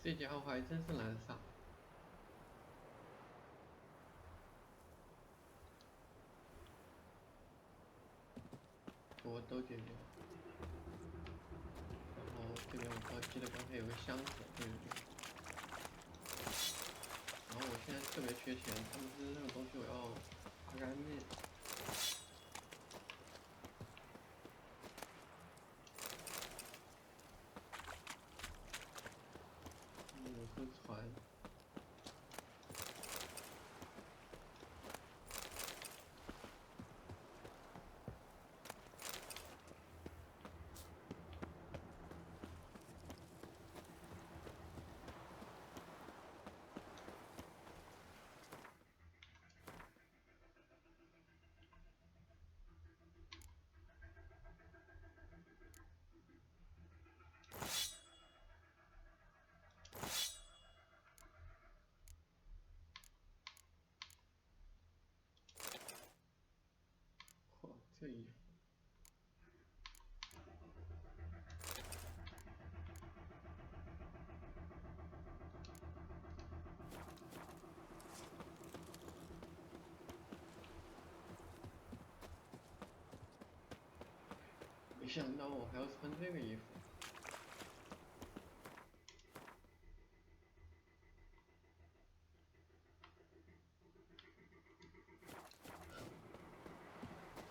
这家伙还真是难杀，我都解决了。然后这边我记得刚才有个箱子，对对对。然后我现在特别缺钱，他们是那种东西我要擦干净。有艘船。嚯，这衣服。没想到我还要穿这个衣服。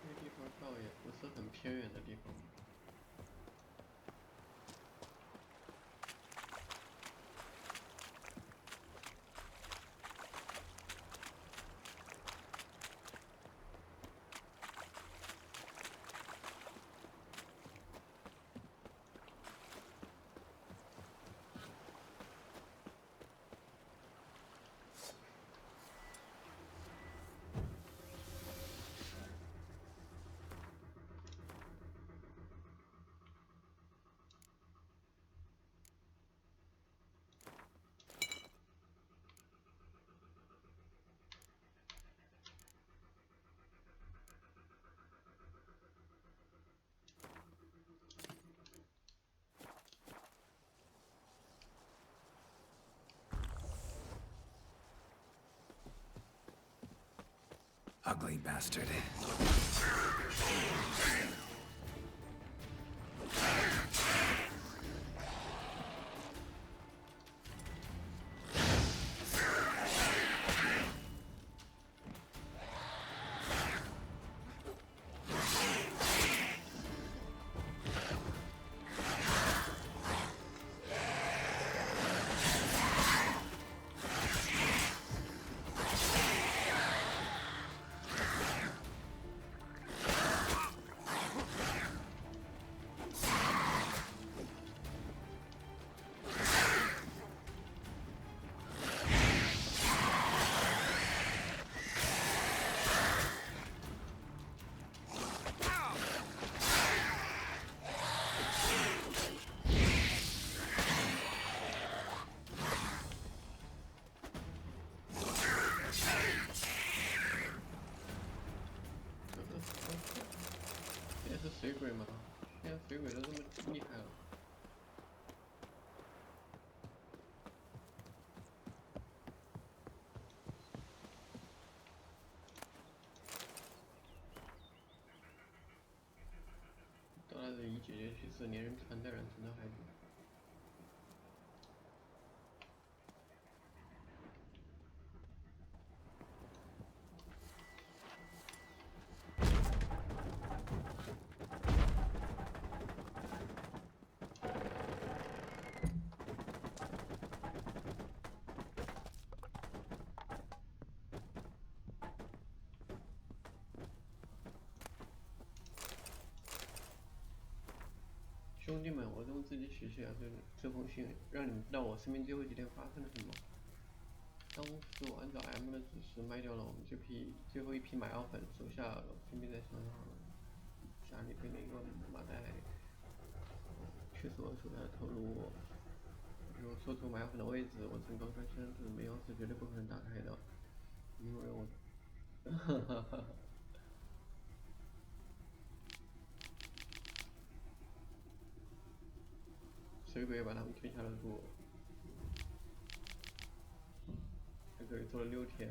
这个地方倒也不是很偏远的地方。Ugly bastard.现在是水鬼吗？现在水鬼都这么厉害了。到那里一解决去世，连人传的人传的还多。兄弟们，我用自己写下这封信，让你们知道我生命最后几天发生了什么。当时我按照 M 的指示卖掉了我们最后一批买药粉，手下分别在墙上，家里被那个麻袋，确实我手下的头颅。如果说出买药粉的位置，我整个箱子没钥匙绝对不可能打开的，因为我，哈哈哈。水鬼把他们推下了路。对，做了6天。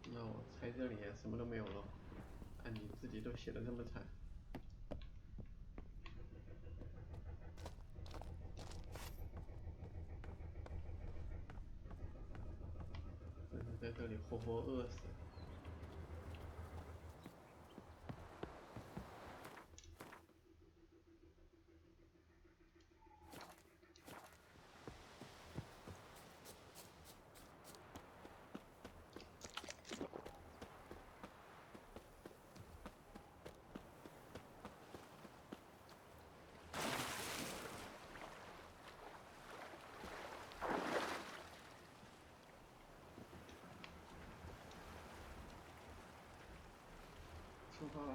那我猜这里什么都没有了，按你自己都写的这么惨。在这里活活饿死。出发吧，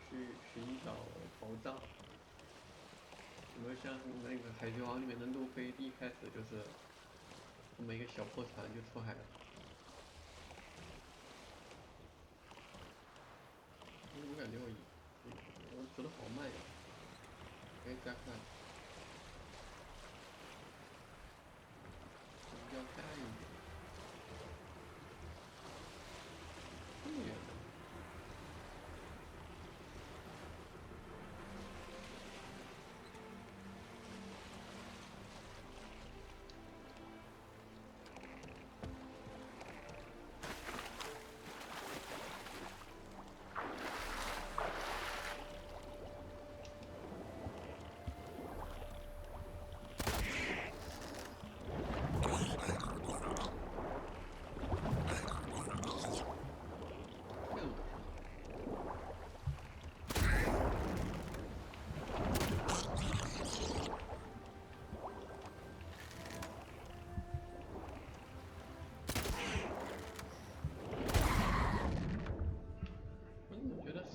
去寻找宝藏。有没有像那个海贼王里面的路飞，一开始就是这么一个小破船就出海了？我感觉我走的好慢呀，可以加快。比较快一点。这么远的。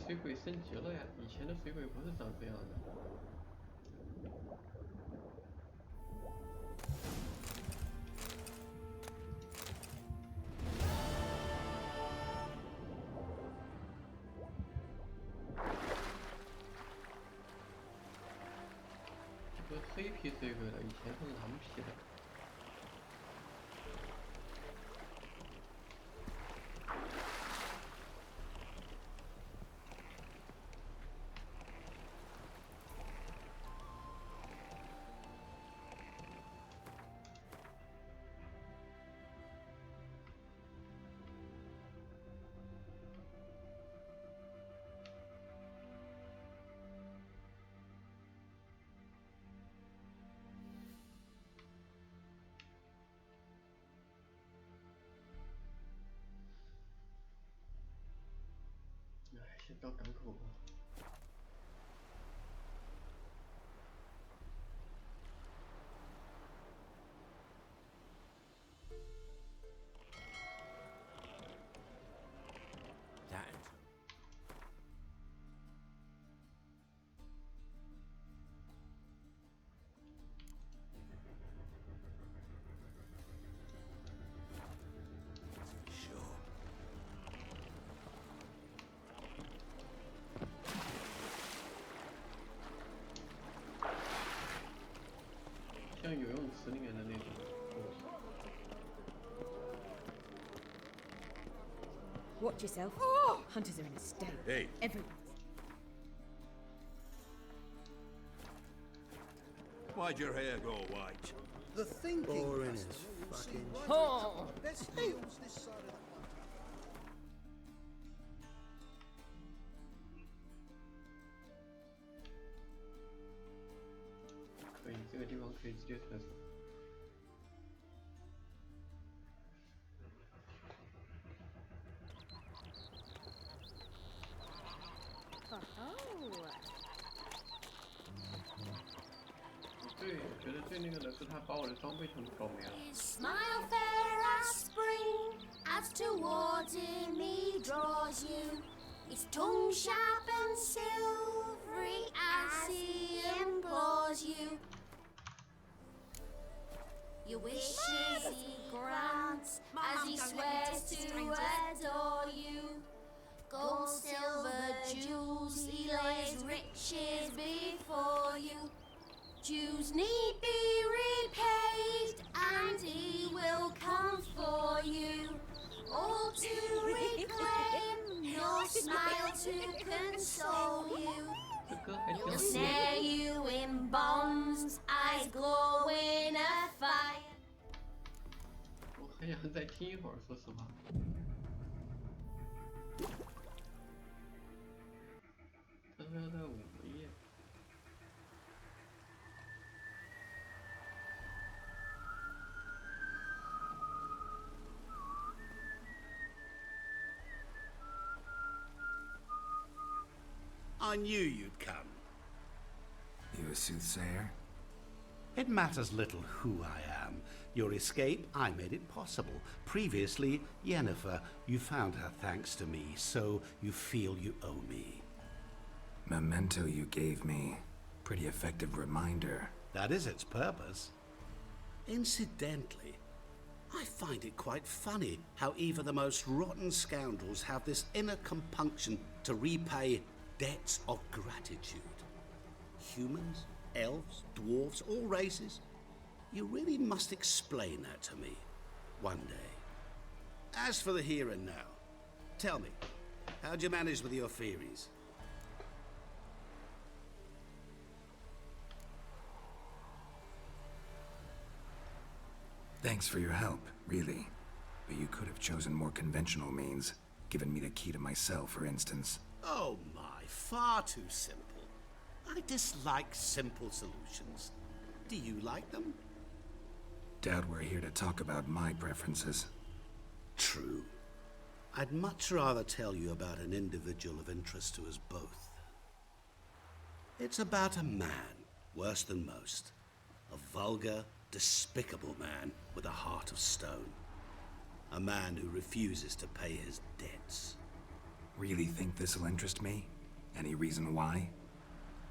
水鬼升级了呀！以前的水鬼不是长这样的。这是黑皮水鬼了，以前是蓝皮的。先到港口吧。像游泳池里面的那种。Watch yourself. Hunters are in a state. Hey. Everyone's. Why'd your hair go white? The thinking. Boring as fucking. Oh. There's hills this side of the可以，这个地方可以直接传送。对，我觉得最那个的是他把我的装备全部搞没了。 Smile fair as spring, as towards him he draws you. His tongue sharp and silvery as he implores you. Your wishes he grants. dance as he swears to adore you. Gold, silver, jewels, he lays riches before you. Dues need be repaid, and he will come for you. All to reclaim your smile to console you. 这歌还挺 He'll 好听。 snare you in bonds, eyes glow in a fire. 我很想再听一会儿，说实话。他说要在5页。I knew you'd come. You a soothsayer? It matters little who I am. Your escape, I made it possible. Previously, Yennefer, you found her thanks to me, so you feel you owe me. Memento you gave me. Pretty effective reminder. That is its purpose. Incidentally, I find it quite funny how even the most rotten scoundrels have this inner compunction to repay debts of gratitude. Humans, elves, dwarves, all races. You really must explain that to me one day. As for the here and now, tell me, how'd you manage with your theories? Thanks for your help, really. But you could have chosen more conventional means. Given me the key to my cell, for instance. Oh my, far too simple. I dislike simple solutions. Do you like them? Doubt we're here to talk about my preferences. True. I'd much rather tell you about an individual of interest to us both. It's about a man, worse than most. A vulgar, despicable man with a heart of stone. A man who refuses to pay his debts. Really think this'll interest me? Any reason why?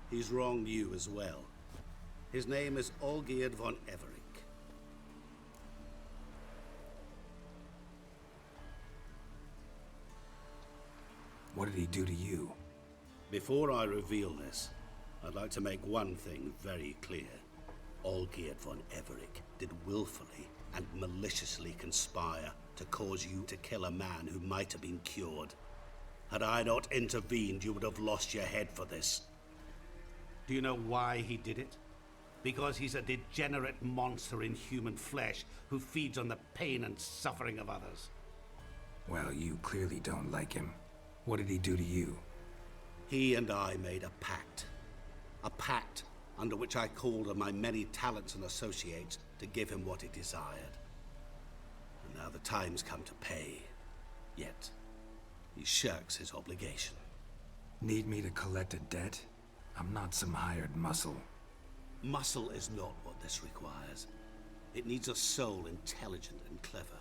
He's wronged you as well. His name is Olgierd von Everec. What did he do to you? Before I reveal this, I'd like to make one thing very clear. Olgierd von Everec did willfully and maliciously conspire to cause you to kill a man who might have been cured. Had I not intervened, you would have lost your head for this. Do you know why he did it? Because he's a degenerate monster in human flesh who feeds on the pain and suffering of others. Well, you clearly don't like him. What did he do to you? He and I made a pact. A pact under which I called on my many talents and associates to give him what he desired. And now the time's come to pay. Yet, he shirks his obligation. Need me to collect a debt? I'm not some hired muscle. Muscle is not what this requires. It needs a soul intelligent and clever.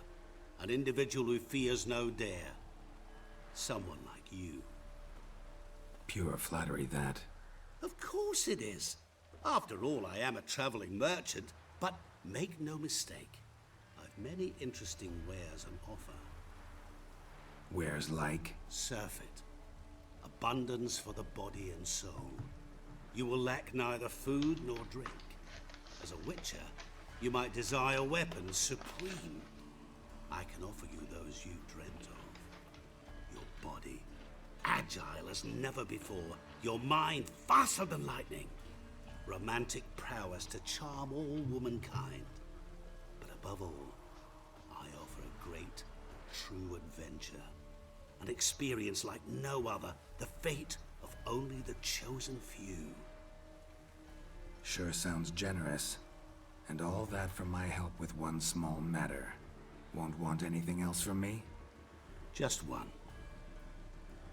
An individual who fears no dare. Someone like you. Pure flattery, that. Of course it is. After all, I am a traveling merchant. But make no mistake, I've many interesting wares on offer. Wares like? Surfeit. Abundance for the body and soul. You will lack neither food nor drink. As a witcher, you might desire weapons supreme. I can offer you those you dreamt of. Your body, agile as never before. Your mind, faster than lightning. Romantic prowess to charm all womankind. But above all, I offer a great, true adventure. An experience like no other, the fate of only the chosen few. Sure sounds generous. And all that for my help with one small matter. Won't want anything else from me? Just one.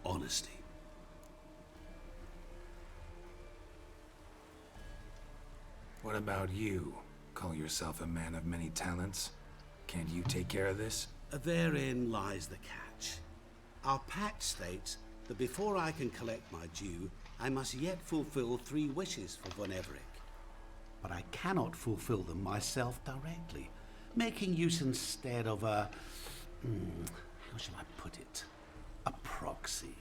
Honesty. What about you? Call yourself a man of many talents? Can't you take care of this? Therein lies the catch. Our pact states that before I can collect my due, I must yet fulfill 3 wishes for Von Everec. But I cannot fulfill them myself directly. making use instead of a... how shall I put it? A proxy.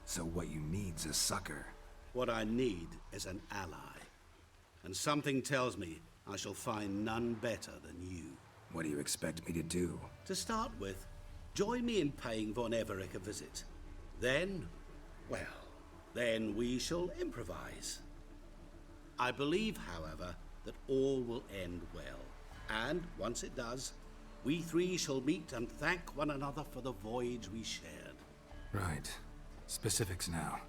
So what you need's a sucker. What I need is an ally. And something tells me I shall find none better than you. What do you expect me to do? To start with, join me in paying Von Everett a visit. Then, well, then we shall improvise. I believe, however, that all will end well. And once it does, we three shall meet and thank one another for the voyage we shared. Right. Specifics now.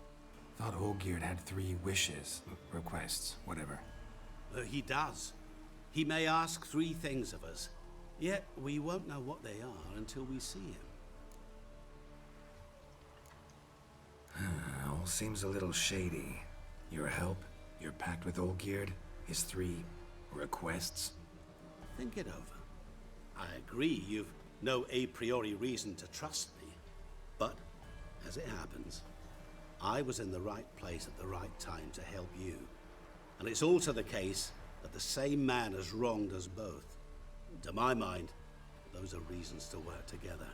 Thought Olgierd had 3 wishes, requests, whatever. He does. He may ask 3 things of us, yet we won't know what they are until we see him. All seems a little shady. Your help, your pact with Olgierd, his 3 requests. Think it over. I agree you've no a priori reason to trust me, but as it happens, I was in the right place at the right time to help you. And it's also the case that the same man has wronged us both. To my mind, those are reasons to work together.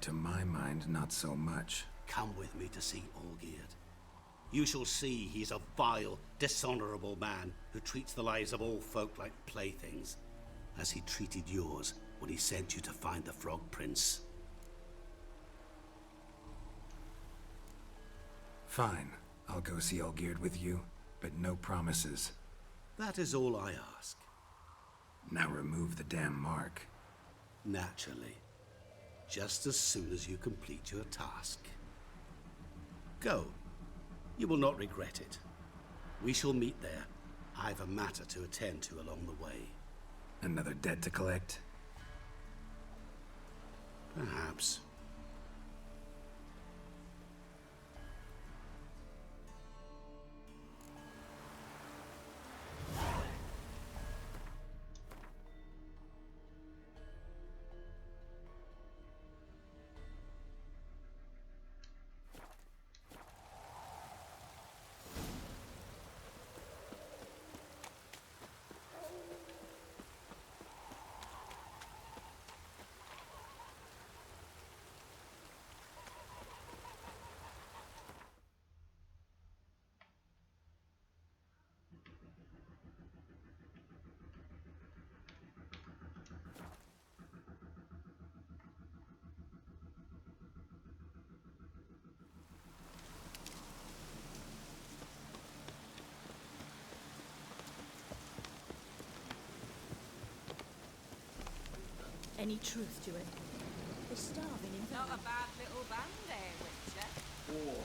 To my mind, not so much. Come with me to see Olgierd. You shall see he's a vile, dishonorable man who treats the lives of all folk like playthings, as he treated yours when he sent you to find the Frog Prince. Fine. I'll go see Olgierd with you, but no promises. That is all I ask. Now remove the damn mark. Naturally. Just as soon as you complete your task. Go. You will not regret it. We shall meet there. I have a matter to attend to along the way. Another debt to collect? Perhaps. Any truth to it? They're starving in Not a bad little band there, Witcher. Oh.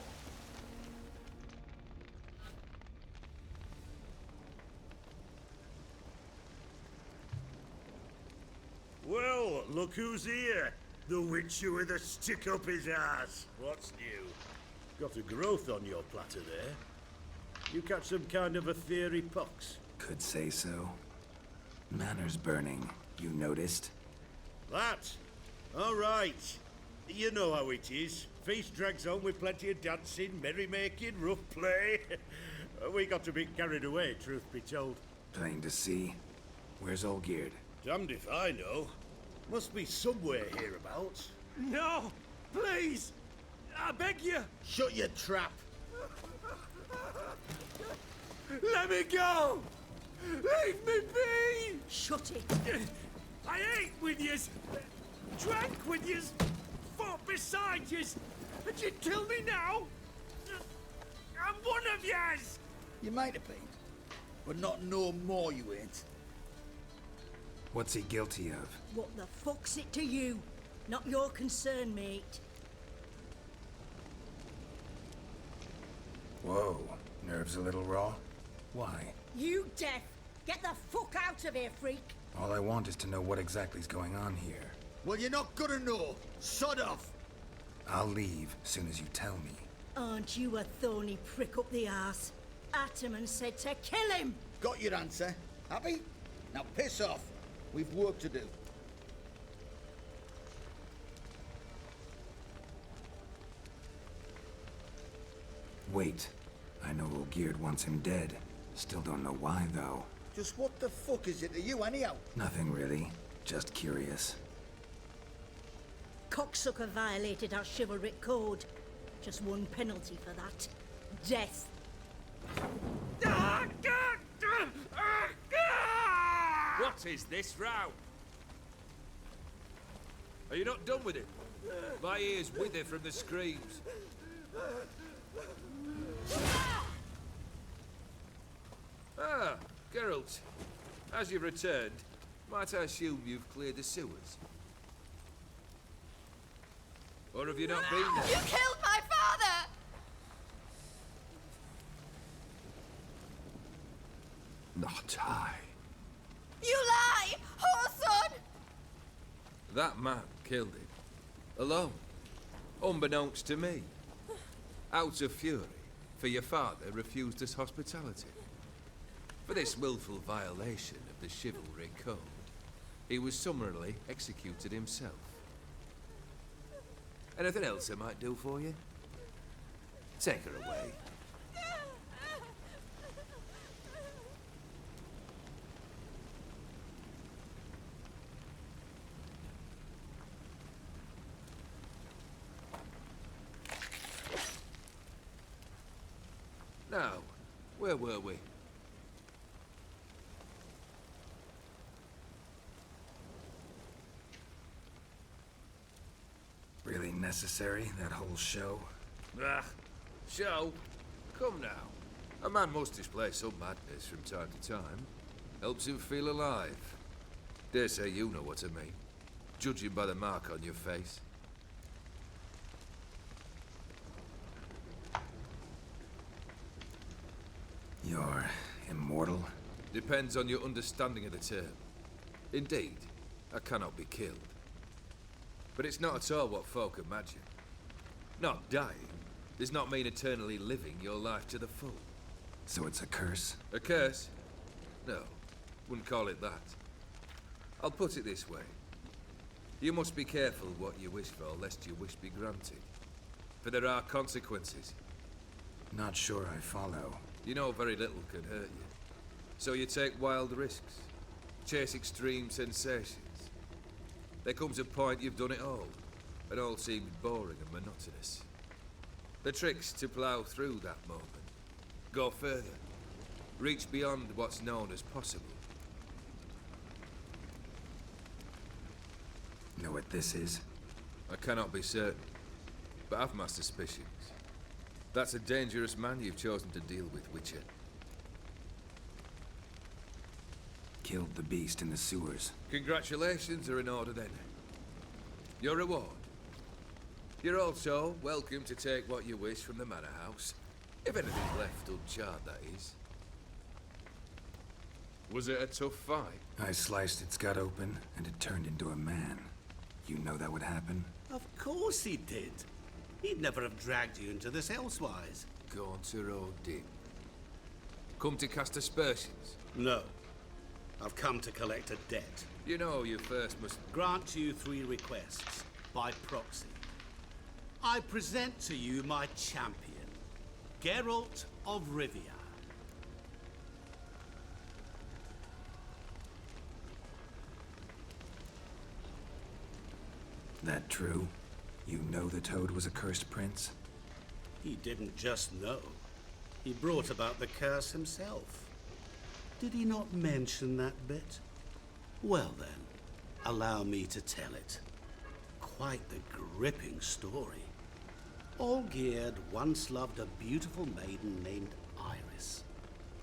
Well, look who's here. The Witcher with a stick up his ass. What's new? Got a growth on your platter there. You catch some kind of a theory pox? Could say so. Manor's burning. You noticed? That? All right. You know how it is. Feast drags on with plenty of dancing, merrymaking, rough play. We got a bit carried away, truth be told. Plain to see. Where's Olgierd? Damned if I know. Must be somewhere hereabouts. No! Please! I beg you! Shut your trap! Let me go! Leave me be! Shut it! I ate with yous, drank with yous, fought beside yous, and you kill me now? I'm one of yous! You might have been, but not no more you ain't. What's he guilty of? What the fuck's it to you? Not your concern, mate. Whoa. Nerves a little raw? Why? You deaf! Get the fuck out of here, freak! All I want is to know what exactly is going on here. Well, you're not gonna know. Sod off. I'll leave soon as you tell me. Aren't you a thorny prick up the arse? Ataman said to kill him! Got your answer. Happy? Now piss off. We've work to do. Wait. I know Olgierd wants him dead. Still don't know why, though. Just what the fuck is it to you, anyhow? Nothing really. Just curious. Cocksucker violated our chivalric code. Just one penalty for that. Death. What is this row? Are you not done with it? My ears wither from the screams. Ah, Geralt. As you've returned, might I assume you've cleared the sewers? Or have you not been there? You killed my father! Not I. You lie! Whoreson! That man killed him. Alone. Unbeknownst to me. Out of fury, for your father refused us hospitality. For this willful violation of the chivalry code, he was summarily executed himself. Anything else I might do for you? Take her away. Now, where were we? Really necessary, that whole show? Ah, show? Come now. A man must display some madness from time to time. Helps him feel alive. Dare say you know what I mean. Judging by the mark on your face. You're immortal? Depends on your understanding of the term. Indeed, I cannot be killed. But it's not at all what folk imagine. Not dying does not mean eternally living your life to the full. So it's a curse? A curse? No, wouldn't call it that. I'll put it this way. You must be careful what you wish for, lest your wish be granted. For there are consequences. Not sure I follow. You know very little can hurt you. So you take wild risks. Chase extreme sensations. There comes a point you've done it all, and all seems boring and monotonous. The trick's to plough through that moment. Go further. Reach beyond what's known as possible. Know what this is? I cannot be certain, but I've my suspicions. That's a dangerous man you've chosen to deal with, Witcher. Killed the beast in the sewers. Congratulations are in order then. Your reward. You're also welcome to take what you wish from the manor house. If anything's left uncharred, that is. Was it a tough fight? I sliced its gut open, and it turned into a man. You know that would happen? Of course he did. He'd never have dragged you into this elsewise. Gaunter O'Dim. Come to cast aspersions. No. I've come to collect a debt. You know you first must... Grant you 3 requests, by proxy. I present to you my champion, Geralt of Rivia. That true? You know the Toad was a cursed prince? He didn't just know. He brought about the curse himself. Did he not mention that bit? Well then, allow me to tell it. Quite the gripping story. Olgierd once loved a beautiful maiden named Iris.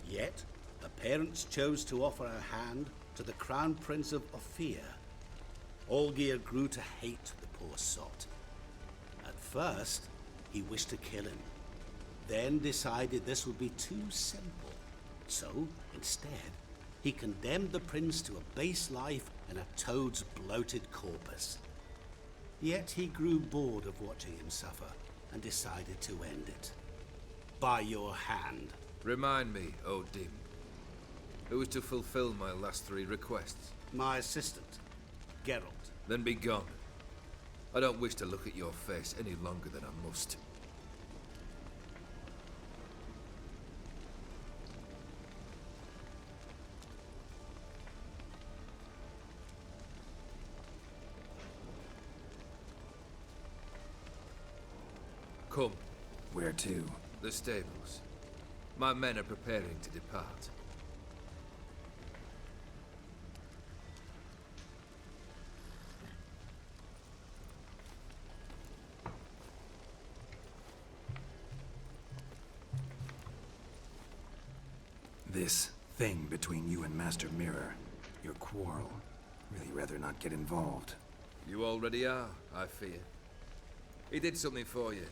Yet, her parents chose to offer her hand to the Crown Prince of Ophir. Olgierd grew to hate the poor sot. At first, he wished to kill him, then decided this would be too simple. So, instead, he condemned the prince to a base life in a toad's bloated corpus. Yet he grew bored of watching him suffer and decided to end it. By your hand. Remind me, O'Dim. Who is to fulfill my last 3 requests? My assistant, Geralt. Then be gone. I don't wish to look at your face any longer than I must. Come, Where to? the stables. My men are preparing to depart. This thing between you and Master Mirror, your quarrel. Really rather not get involved. You already are, I fear. He did something for you.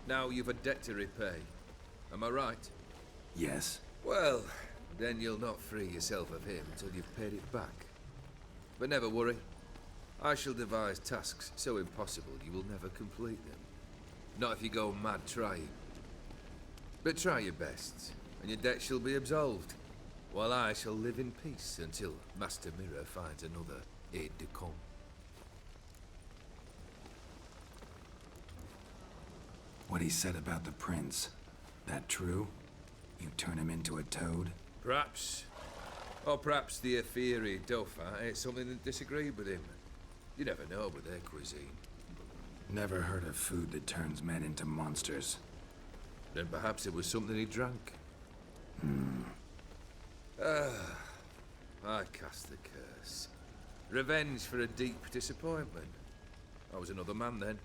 Now you've a debt to repay. Am I right? Yes? Well, then you'll not free yourself of him until you've paid it back. But never worry. I shall devise tasks so impossible you will never complete them. Not if you go mad trying. But try your best, and your debt shall be absolved, while I shall live in peace until Master Mirror finds another aide-de-camp. What he said about the prince, that true? You turn him into a toad? Perhaps. Or perhaps the Ethereal Dauphin ate something that disagreed with him. You never know with their cuisine. Never heard of food that turns men into monsters. Then perhaps it was something he drank. I cast the curse. Revenge for a deep disappointment. I was another man then.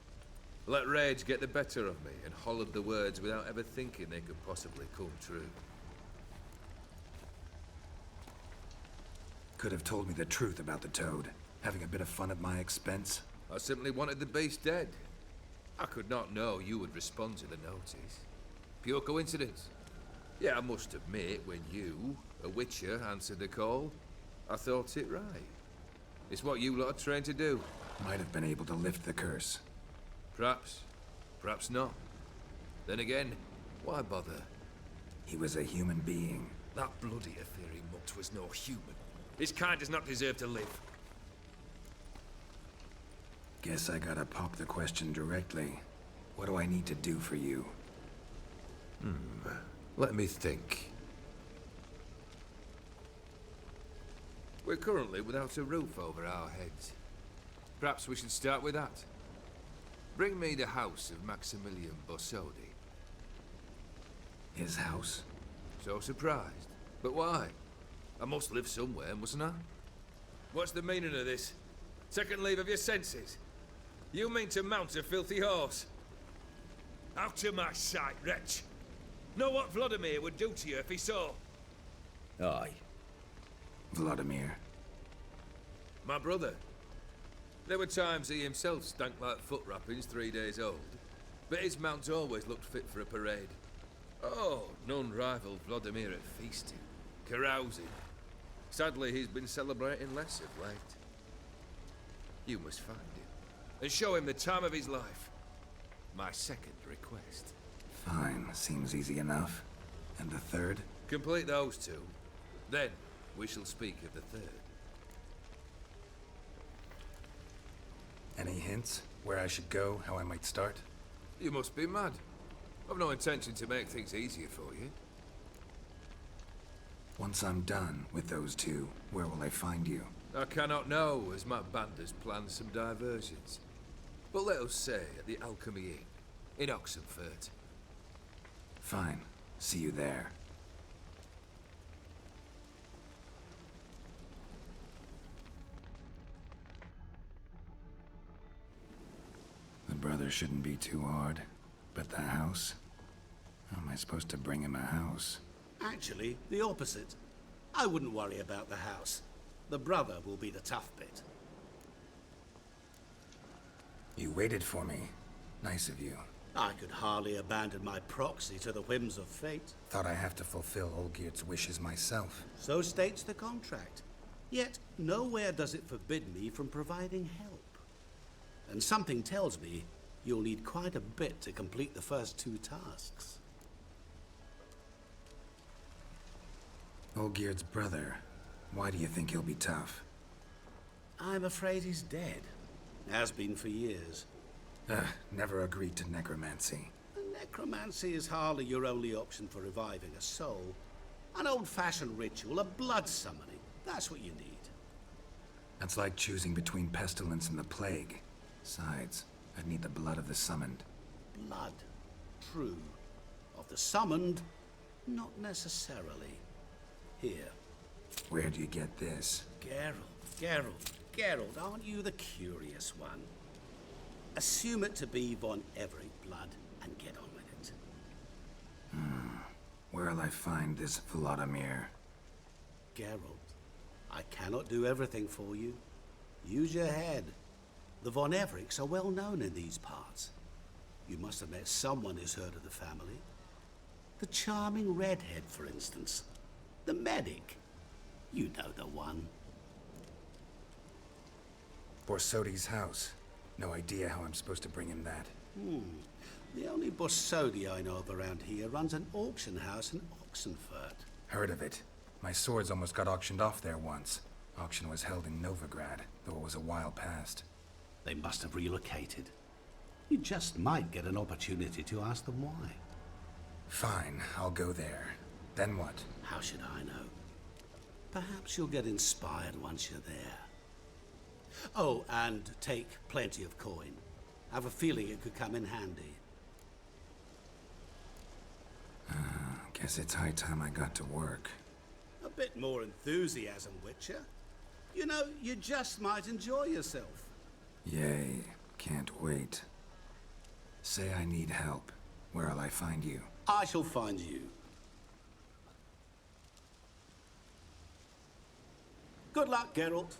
Let rage get the better of me and hollered the words without ever thinking they could possibly come true. Could have told me the truth about the toad. Having a bit of fun at my expense. I simply wanted the beast dead. I could not know you would respond to the notice. Pure coincidence. Yeah, I must admit, when you, a witcher, answered the call, I thought it right. It's what you lot are trained to do. Might have been able to lift the curse. Perhaps. Perhaps not. Then again, why bother? He was a human being. That bloody Ethereal mutt was no human. His kind does not deserve to live. Guess I gotta pop the question directly. What do I need to do for you? Let me think. We're currently without a roof over our heads. Perhaps we should start with that. Bring me the house of Maximilian Bossodi. His house? So surprised. But why? I must live somewhere, mustn't I? What's the meaning of this? Second leave of your senses? You mean to mount a filthy horse? Out of my sight, wretch! Know what Vladimir would do to you if he saw? Aye. Vladimir. My brother. There were times he himself stank like foot wrappings 3 days old, but his mount always looked fit for a parade. Oh, none rivaled Vladimir at feasting, carousing. Sadly, he's been celebrating less of late. You must find him, and show him the time of his life. My second request. Fine, seems easy enough. And the third? Complete those two. Then, we shall speak of the third. Any hints? Where I should go? How I might start? You must be mad. I've no intention to make things easier for you. Once I'm done with those two, where will I find you? I cannot know, as my band has planned some diversions. But let us say at the Alchemy Inn, in Oxenfurt. Fine. See you there. The brother shouldn't be too hard. But the house? How am I supposed to bring him a house? Actually, the opposite. I wouldn't worry about the house. The brother will be the tough bit. You waited for me. Nice of you. I could hardly abandon my proxy to the whims of fate. Thought I have to fulfill Olgierd's wishes myself. So states the contract. Yet, nowhere does it forbid me from providing help. And something tells me you'll need quite a bit to complete the first two tasks. Olgierd's brother. Why do you think he'll be tough? I'm afraid he's dead. Has been for years. Never agreed to necromancy. Necromancy is hardly your only option for reviving a soul. An old-fashioned ritual, a blood summoning. That's what you need. That's like choosing between pestilence and the plague. Besides, I'd need the blood of the summoned. Blood. true. Of the summoned, not necessarily. Here. Where'd you get this? Geralt, aren't you the curious one? Assume it to be von Everett blood and get on with it. Where'll I find this Vladimir? Geralt, I cannot do everything for you. Use your head. The von Evericks are well known in these parts. You must have met someone who's heard of the family. The charming redhead, for instance. The medic. You know the one. Borsodi's house. No idea how I'm supposed to bring him that. The only Borsodi I know of around here runs an auction house in Oxenfurt. Heard of it. My swords almost got auctioned off there once. Auction was held in Novigrad, though it was a while past. They must have relocated. You just might get an opportunity to ask them why. Fine, I'll go there. Then what? How should I know? Perhaps you'll get inspired once you're there. Oh, and take plenty of coin. I have a feeling it could come in handy. Guess it's high time I got to work. A bit more enthusiasm, Witcher. You know, you just might enjoy yourself. Yay, can't wait. Say I need help. Where'll I find you? I shall find you. Good luck, Geralt.